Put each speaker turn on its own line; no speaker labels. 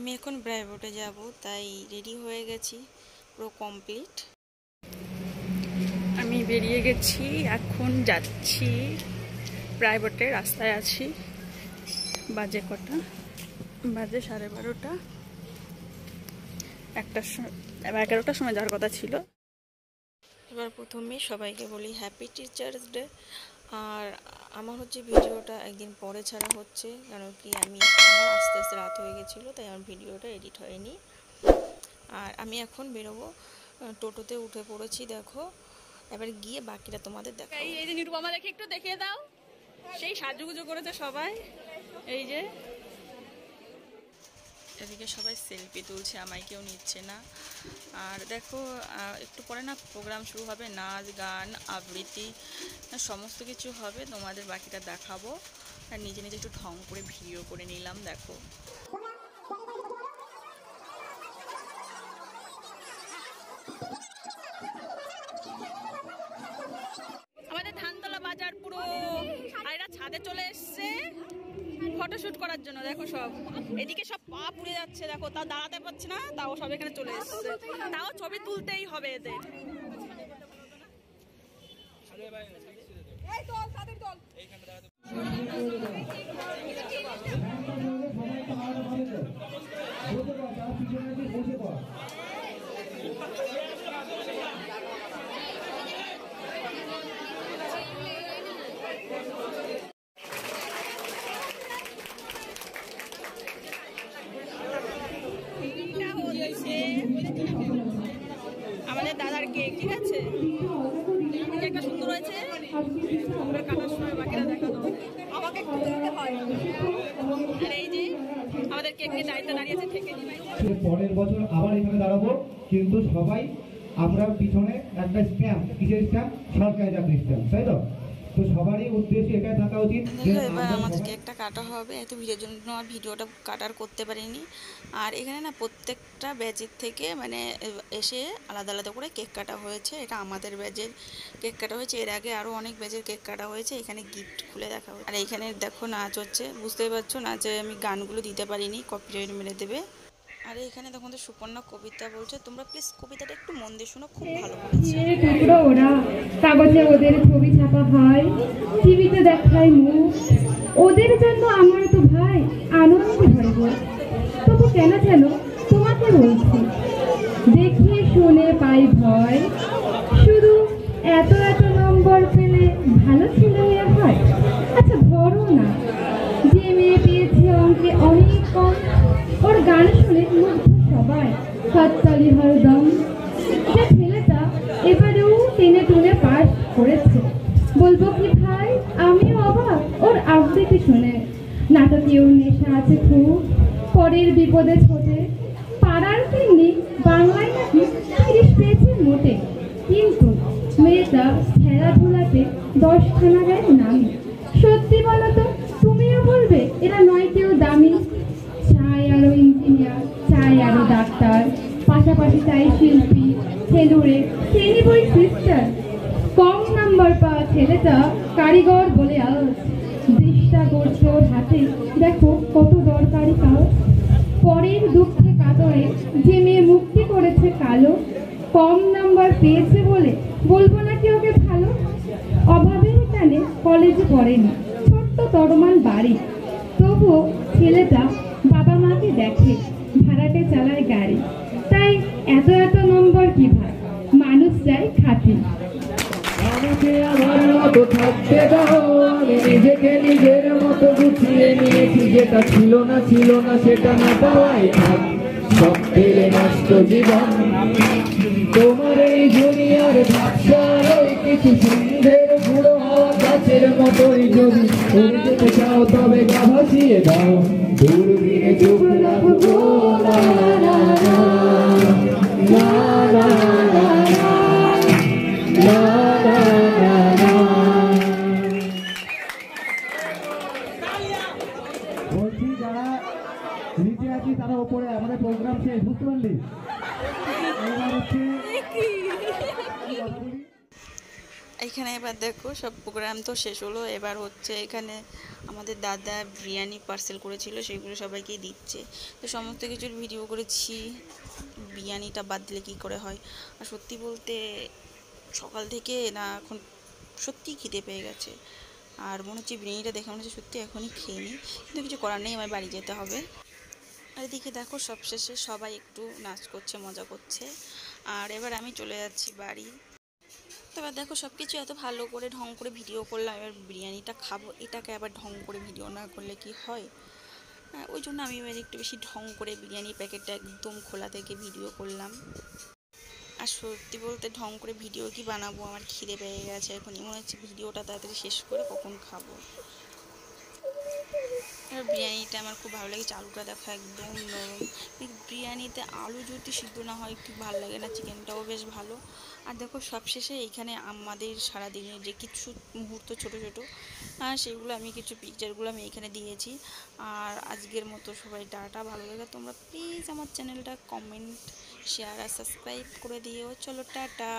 আমি এখন প্রাইভেটে যাব, তাই রেডি হয়ে গেছি, পুরো কমপ্লিট। আমি বেরিয়ে গেছি, এখন যাচ্ছি প্রাইভেটে, রাস্তায় আছি। বাজে কটা? বাজে 12:30। 11টার সময় যাওয়ার কথা ছিল। এবার প্রথমে সবাইকে বলি হ্যাপি টিচার্স ডে। আর আমার হচ্ছে ভিডিওটা একদিন পরে ছাড়া হচ্ছে, কারণ কি আমার আস্তে আস্তে রাত হয়ে গেছিলো, তাই আমার ভিডিওটা এডিট হয়নি। আর আমি এখন বেরোবো, টোটোতে উঠে পড়েছি। দেখো, এবার গিয়ে বাকিটা তোমাদের দেখো। এই যে নিরুপমা, দেখে একটু দেখিয়ে দাও, সেই সাজুগুজু করেছে সবাই। এই যে এদিকে সবাই সেলফি তুলছে, আমায় কেউ নিচ্ছে না। আর দেখো, একটু পরে না প্রোগ্রাম শুরু হবে, নাচ গান আবৃত্তি সমস্ত কিছু হবে, তোমাদের বাকিটা দেখাবো। আর নিজে নিজে একটু ঢং করে ভিডিও করে নিলাম। দেখো, আমাদের ধানতলা বাজার পুরো, আর এরা ছাদে চলে এসছে ফটোশুট করার জন্য। দেখো সব এদিকে সব পা পুড়ে যাচ্ছে, দেখো তাও দাঁড়াতে পারছে না, তাও সব এখানে চলে এসছে। তাও ছবি তুলতেই হবে এদের। আমাদের দাদার কেক, ঠিক আছে, কেকটা সুন্দর হয়েছে। আমরা কাটার সময় বাকিরা দেখানো আমাকে একটু দেখতে হয়। আর এই যে আমাদের কেক নিয়ে দায়িত্ব দাঁড়িয়েছে থেকে
পরের বছর আবার এখানে দাঁড়াবো, কিন্তু সবাই আমরা পিছনে একটা স্ট্যাম্প, কিসের স্ট্যাম্প? সরকারি চাকরির স্ট্যাম্প, তাই তো? তো সবারই উদ্দেশ্য এটাই থাকা উচিত।
এবার আমাদের কেকটা কাটা হবে, এত ভিডিওর জন্য আর ভিডিওটা কাটার করতে পারিনি। আর এখানে না প্রত্যেকটা ব্যাচের থেকে মানে এসে আলাদা আলাদা করে কেক কাটা হয়েছে। এটা আমাদের ব্যাচের কেক কাটা হয়েছে, এর আগে আরও অনেক ব্যাচের কেক কাটা হয়েছে। এখানে গিফট খুলে দেখা হয়েছে। আর এইখানে দেখো নাচ হচ্ছে, বুঝতেই পারছো নাচে আমি গানগুলো দিতে পারিনি, কপিরাইট মেরে দেবে। আর এখানে তখন তো সুপর্ণা কবিতা বলছে, তোমরা প্লিজ কবিতাটা একটু মন দিয়ে শোনো, খুব ভালো বলেছে।
ওরা কাগজে ওদের ছবি ছাপা হয়, টিভিতে দেখায় মুখ, ওদের জন্য আমার তো ভাই আনন্দ ধরব। তবু কেন যেন তোমাকে বলছি, দেখে শুনে পাই ভয়, শুধু এত এত নম্বর পেলে ভালো ছেলে হয়। আচ্ছা ধরো না, যে মেয়ে পেয়েছে অঙ্কে অনেক কম, ওর গান শুনে মুগ্ধ সবাই, হাততালি হরদম। সে ছেলেটা এবারেও টেনে টুনে পাস করেছে, বলবো কি ভাই আমিও অবাক ওর আবৃত্তি শুনে। নাটকীয় নেশা আছে খুব, পরের বিপদে ছোটে, পাড়ার তেমনি বাংলায় নাকি 30 পেয়েছে মোটে। কিন্তু মেয়েটা খেলাধুলাতে 10খানা গায়ে নামি। সত্যি বলো তো, তুমিও বলবে এরা নয় কেউ দামি। চাই আরো ইঞ্জিনিয়ার, চাই আরো ডাক্তার, পাশাপাশি চাই শিল্পী, খেলুড়ে, শ্রেণী বই সিস্টার। কম নাম্বার পাওয়া ছেলেটা কারিগর বলে আজ দৃষ্টা করছে ওর হাতে, দেখো কত দরকারি কাজ। পরের দুঃখে কাতরে যে মেয়ে মুক্তি করেছে কালো, কম নাম্বার পেয়েছে বলে বলবো নাকি ওকে ভালো। অভাবের টানে কলেজে পড়েনি, ছোট্ট তরমান বাড়ি, তবুও ছেলেটা বাবা মাকে দেখে, ভাড়াটে চালায় গাড়ি। তাই এত এত নম্বর কি ভাই, মানুষ চাই খাতি।
আমাকে আমার মতো থাকতে দাও, আমি নিজেকে নিজের মতো গুছিয়ে নিয়েছি, যেটা ছিল না সেটা না পাওয়াই থাক, সব ফেলে নষ্ট জীবন। তোমার এই দুনিয়ার ভাবসার ওই কিছু সন্ধ্যের বুড়ো হওয়া গাছের মতোই যদি উড়ে যেতে চাও, তবে গা ভাসিয়ে দাও, দূরবীনে চোখ রাখবো না না না না না না না না না। বলছি যারা নিচে আছি তারা উপরে, আমাদের প্রোগ্রাম শেষ, বুঝতে পারলি?
এখানে এবার দেখো সব প্রোগ্রাম তো শেষ হলো, এবার হচ্ছে এখানে আমাদের দাদা বিরিয়ানি পার্সেল করেছিল সেগুলো সবাইকে দিচ্ছে। তো সমস্ত কিছুর ভিডিও করেছি, বিরিয়ানিটা বাদ দিলে কী করে হয়। আর সত্যি বলতে সকাল থেকে না এখন সত্যিই খিদে পেয়ে গেছে, আর মনে হচ্ছে বিরিয়ানিটা দেখে মনে হচ্ছে সত্যি এখনই খেয়ে নিই, কিন্তু কিছু করার নেই, আমার বাড়ি যেতে হবে। আর এদিকে দেখো সবশেষে সবাই একটু নাচ করছে, মজা করছে, আর এবার আমি চলে যাচ্ছি বাড়ি। তো এবার দেখো সব কিছু এত ভালো করে ঢং করে ভিডিও করলাম, এবার বিরিয়ানিটা খাবো, এটাকে আবার ঢং করে ভিডিও না করলে কি হয়। ওই জন্য আমি এবার একটু বেশি ঢং করে বিরিয়ানির প্যাকেটটা একদম খোলা থেকে ভিডিও করলাম। আর সত্যি বলতে ঢং করে ভিডিও কি বানাবো, আমার খিদে পেয়ে গেছে, এখনই মনে হচ্ছে ভিডিওটা তাড়াতাড়ি শেষ করে কখন খাবো। আর বিরিয়ানিটা আমার খুব ভালো লাগে, আলুটা দেখো একদম নরম। বিরিয়ানিতে আলু যদি সিদ্ধ না হয় ঠিক ভালো লাগে না, চিকেনটাও বেশ ভালো। আর দেখো সবশেষে এইখানে আমাদের সারাদিনের যে কিছু মুহূর্ত ছোট ছোট সেগুলো আমি কিছু পিকচারগুলো আমি এখানে দিয়েছি। আর আজকের মতো সবাই টাটা, ভালো লাগে তোমরা প্লিজ আমার চ্যানেলটা কমেন্ট শেয়ার আর সাবস্ক্রাইব করে দিও। চলো টাটা।